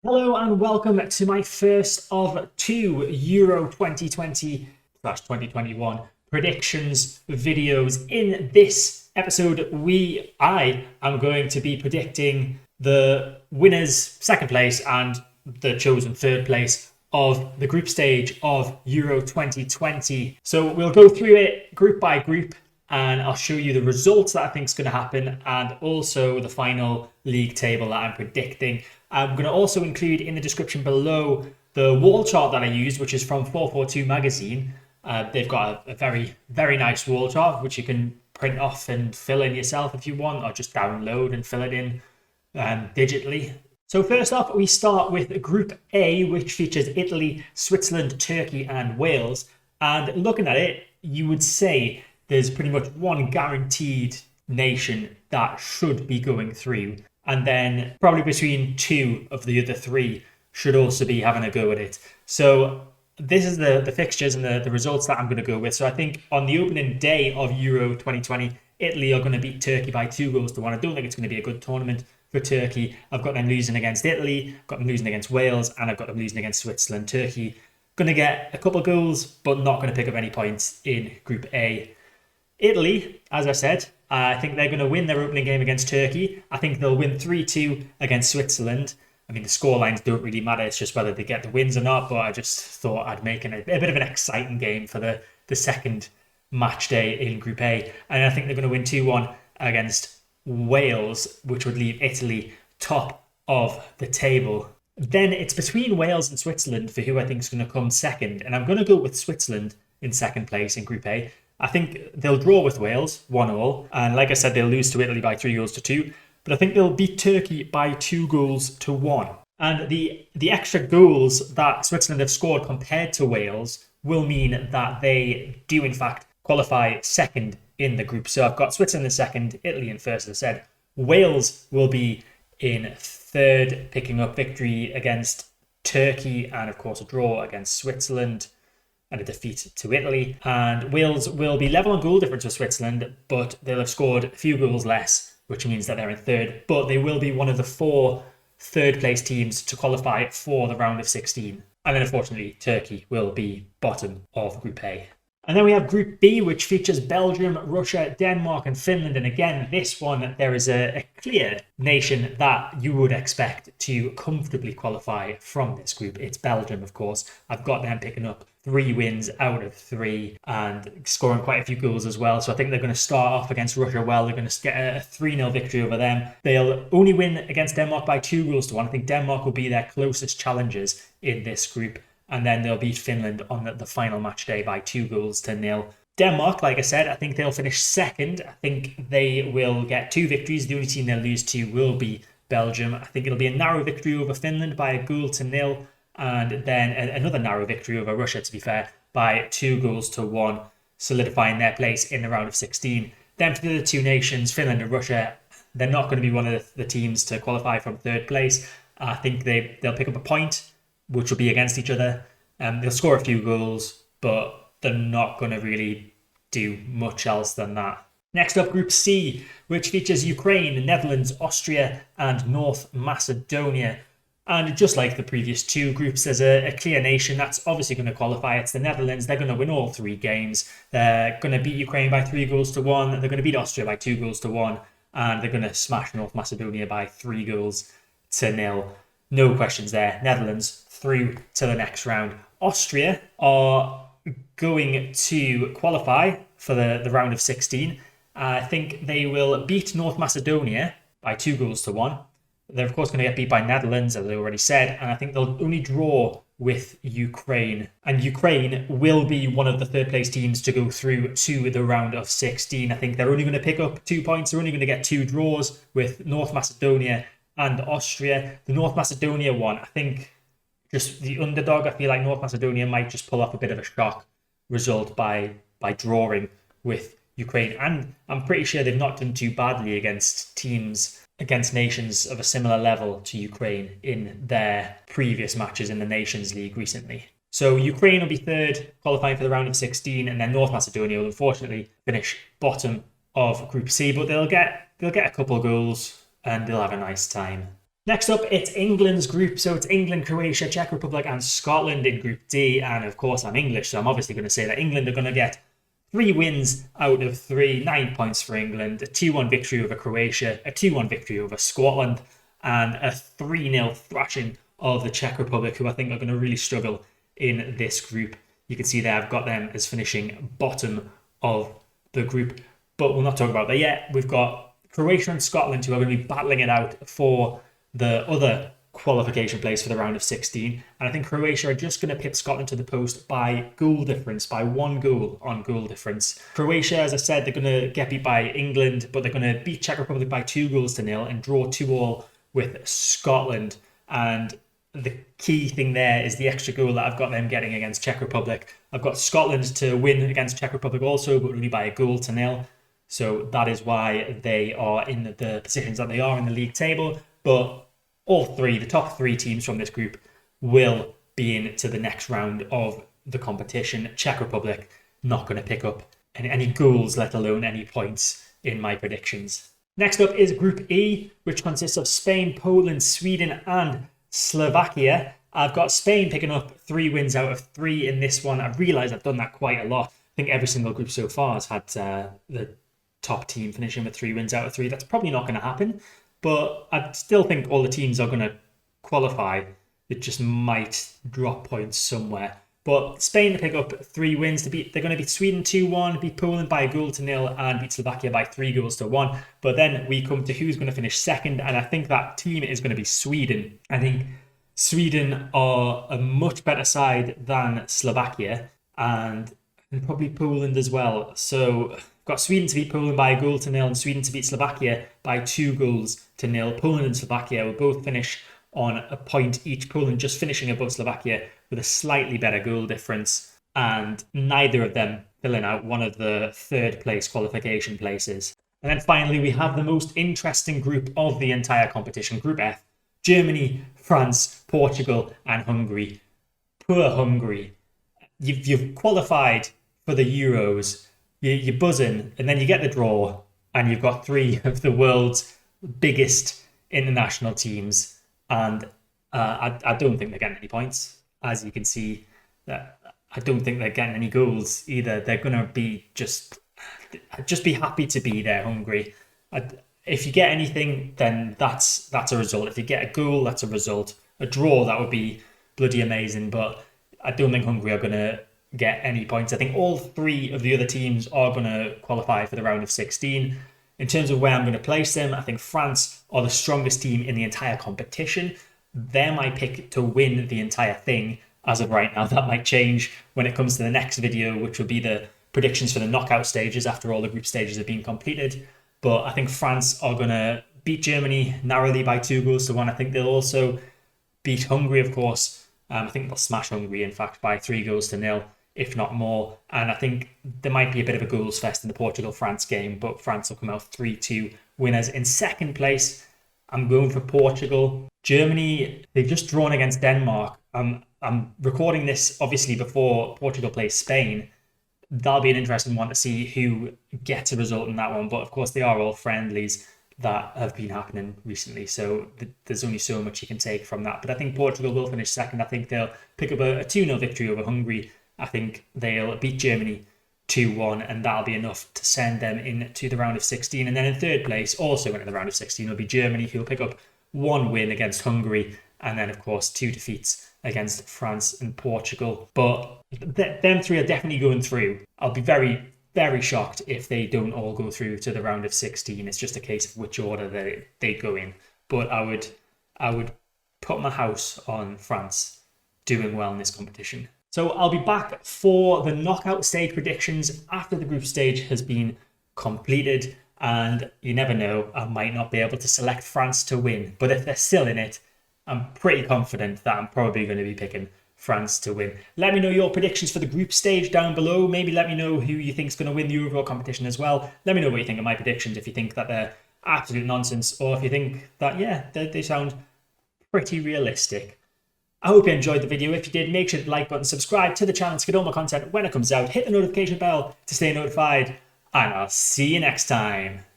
Hello and welcome to my first of two Euro 2020/2021 predictions videos. In this episode, I am going to be predicting the winners, second place, and the chosen third place of the group stage of Euro 2020. So we'll go through it group by group, and I'll show you the results that I think is going to happen and also the final league table that I'm predicting. I'm going to also include in the description below the wall chart that I used, which is from 442 magazine. They've got a very, very nice wall chart, which you can print off and fill in yourself if you want, or just download and fill it in digitally. So first off, we start with Group A, which features Italy, Switzerland, Turkey, and Wales. And looking at it, you would say there's pretty much one guaranteed nation that should be going through. And then probably between two of the other three should also be having a go at it. So this is the fixtures and the results that I'm going to go with. So I think on the opening day of Euro 2020, Italy are going to beat Turkey by 2-1. I don't think it's going to be a good tournament for Turkey. I've got them losing against Italy, I've got them losing against Wales, and I've got them losing against Switzerland. Turkey going to get a couple of goals, but not going to pick up any points in Group A. Italy, as I said, I think they're going to win their opening game against Turkey. I think they'll win 3-2 against Switzerland. I mean, the scorelines don't really matter. It's just whether they get the wins or not. But I just thought I'd make a bit of an exciting game for the second match day in Group A. And I think they're going to win 2-1 against Wales, which would leave Italy top of the table. Then it's between Wales and Switzerland for who I think is going to come second. And I'm going to go with Switzerland in second place in Group A. I think they'll draw with Wales, 1-1. And like I said, they'll lose to Italy by 3-2. But I think they'll beat Turkey by 2-1. And the extra goals that Switzerland have scored compared to Wales will mean that they do, in fact, qualify second in the group. So I've got Switzerland in second, Italy in first, as I said. Wales will be in third, picking up victory against Turkey and, of course, a draw against Switzerland and a defeat to Italy. And Wales will be level on goal difference with Switzerland, but they'll have scored a few goals less, which means that they're in third. But they will be one of the 4 third-place teams to qualify for the round of 16. And then, unfortunately, Turkey will be bottom of Group A. And then we have Group B, which features Belgium, Russia, Denmark, and Finland. And again, this one, there is a clear nation that you would expect to comfortably qualify from this group. It's Belgium, of course. I've got them picking up 3 wins out of 3 and scoring quite a few goals as well. So I think they're going to start off against Russia well. They're going to get a 3-0 victory over them. They'll only win against Denmark by 2-1. I think Denmark will be their closest challengers in this group. And then they'll beat Finland on the final match day by 2-0. Denmark, like I said, I think they'll finish second. I think they will get 2 victories. The only team they'll lose to will be Belgium. I think it'll be a narrow victory over Finland by 1-0. And then another narrow victory over Russia, to be fair, by 2-1, solidifying their place in the round of 16. Then for the other 2 nations, Finland and Russia, they're not going to be one of the teams to qualify from third place. I think they'll pick up a point, which will be against each other. They'll score a few goals, but they're not going to really do much else than that. Next up, Group C, which features Ukraine, Netherlands, Austria, and North Macedonia. And just like the previous 2 groups, there's a clear nation that's obviously going to qualify. It's the Netherlands. They're going to win all 3 games. They're going to beat Ukraine by 3-1. They're going to beat Austria by 2-1. And they're going to smash North Macedonia by 3-0. No questions there. Netherlands through to the next round. Austria are going to qualify for the round of 16. I think they will beat North Macedonia by 2-1. They're, of course, going to get beat by Netherlands, as I already said, and I think they'll only draw with Ukraine. And Ukraine will be one of the third-place teams to go through to the round of 16. I think they're only going to pick up 2 points. They're only going to get 2 draws with North Macedonia and Austria. The North Macedonia one, I think, just the underdog. I feel like North Macedonia might just pull off a bit of a shock result by drawing with Ukraine. And I'm pretty sure they've not done too badly against nations of a similar level to Ukraine in their previous matches in the Nations League recently. So Ukraine will be third, qualifying for the round of 16, and then North Macedonia will unfortunately finish bottom of Group C, but they'll get a couple of goals and they'll have a nice time. Next up, it's England's group. So it's England, Croatia, Czech Republic, and Scotland in Group D. And of course, I'm English, so I'm obviously going to say that England are going to get 3 wins out of 3, 9 points for England, a 2-1 victory over Croatia, a 2-1 victory over Scotland, and a 3-0 thrashing of the Czech Republic, who I think are going to really struggle in this group. You can see there I've got them as finishing bottom of the group, but we'll not talk about that yet. We've got Croatia and Scotland who are going to be battling it out for the other qualification place for the round of 16, and I think Croatia are just going to pip Scotland to the post by goal difference, by 1 goal on goal difference. Croatia, as I said, they're going to get beat by England, but they're going to beat Czech Republic by 2-0 and draw 2-2 with Scotland. And the key thing there is the extra goal that I've got them getting against Czech Republic. I've got Scotland to win against Czech Republic also, but only by 1-0. So that is why they are in the positions that they are in the league table. But all 3, the top 3 teams from this group, will be in to the next round of the competition. Czech Republic not going to pick up any goals, let alone any points in my predictions. Next up is Group E, which consists of Spain, Poland, Sweden, and Slovakia. I've got Spain picking up 3 wins out of 3 in this one. I realise I've done that quite a lot. I think every single group so far has had the top team finishing with 3 wins out of 3. That's probably not going to happen, but I still think all the teams are going to qualify. It just might drop points somewhere. But Spain to pick up 3 wins. They're going to beat Sweden 2-1, beat Poland by 1-0, and beat Slovakia by 3-1. But then we come to who's going to finish second, and I think that team is going to be Sweden. I think Sweden are a much better side than Slovakia, and probably Poland as well. So I've got Sweden to beat Poland by 1-0, and Sweden to beat Slovakia by 2-0. Poland and Slovakia will both finish on a point each. Poland just finishing above Slovakia with a slightly better goal difference, and neither of them filling out one of the 3rd place qualification places. And then finally, we have the most interesting group of the entire competition, Group F. Germany, France, Portugal, and Hungary. Poor Hungary. You've qualified for the Euros, you're buzzing, and then you get the draw, and you've got 3 of the world's biggest international teams, and I don't think they're getting any points. As you can see, that I don't think they're getting any goals either. They're going to be just be happy to be there, Hungary. If you get anything, then that's a result. If you get a goal, that's a result. A draw, that would be bloody amazing, but I don't think Hungary are going to get any points. I think all 3 of the other teams are going to qualify for the round of 16. In terms of where I'm going to place them, I think France are the strongest team in the entire competition. They're my pick to win the entire thing as of right now. That might change when it comes to the next video, which will be the predictions for the knockout stages after all the group stages have been completed. But I think France are going to beat Germany narrowly by 2-1. I think they'll also beat Hungary, of course. I think they'll smash Hungary, in fact, by 3-0, if not more. And I think there might be a bit of a goals fest in the Portugal-France game, but France will come out 3-2 winners. In second place, I'm going for Portugal. Germany, they've just drawn against Denmark. I'm recording this, obviously, before Portugal plays Spain. That'll be an interesting one to see who gets a result in that one. But, of course, they are all friendlies that have been happening recently. So there's only so much you can take from that. But I think Portugal will finish second. I think they'll pick up a 2-0 victory over Hungary. I think they'll beat Germany 2-1, and that'll be enough to send them into the round of 16. And then in third place, also in the round of 16, will be Germany, who will pick up 1 win against Hungary, and then, of course, 2 defeats against France and Portugal. But them 3 are definitely going through. I'll be very, very shocked if they don't all go through to the round of 16. It's just a case of which order they go in. But I would put my house on France doing well in this competition. So I'll be back for the knockout stage predictions after the group stage has been completed. And you never know, I might not be able to select France to win. But if they're still in it, I'm pretty confident that I'm probably going to be picking France to win. Let me know your predictions for the group stage down below. Maybe let me know who you think is going to win the overall competition as well. Let me know what you think of my predictions, if you think that they're absolute nonsense, or if you think that, yeah, they sound pretty realistic. I hope you enjoyed the video. If you did, make sure to like button, subscribe to the channel to get all my content when it comes out, hit the notification bell to stay notified, and I'll see you next time.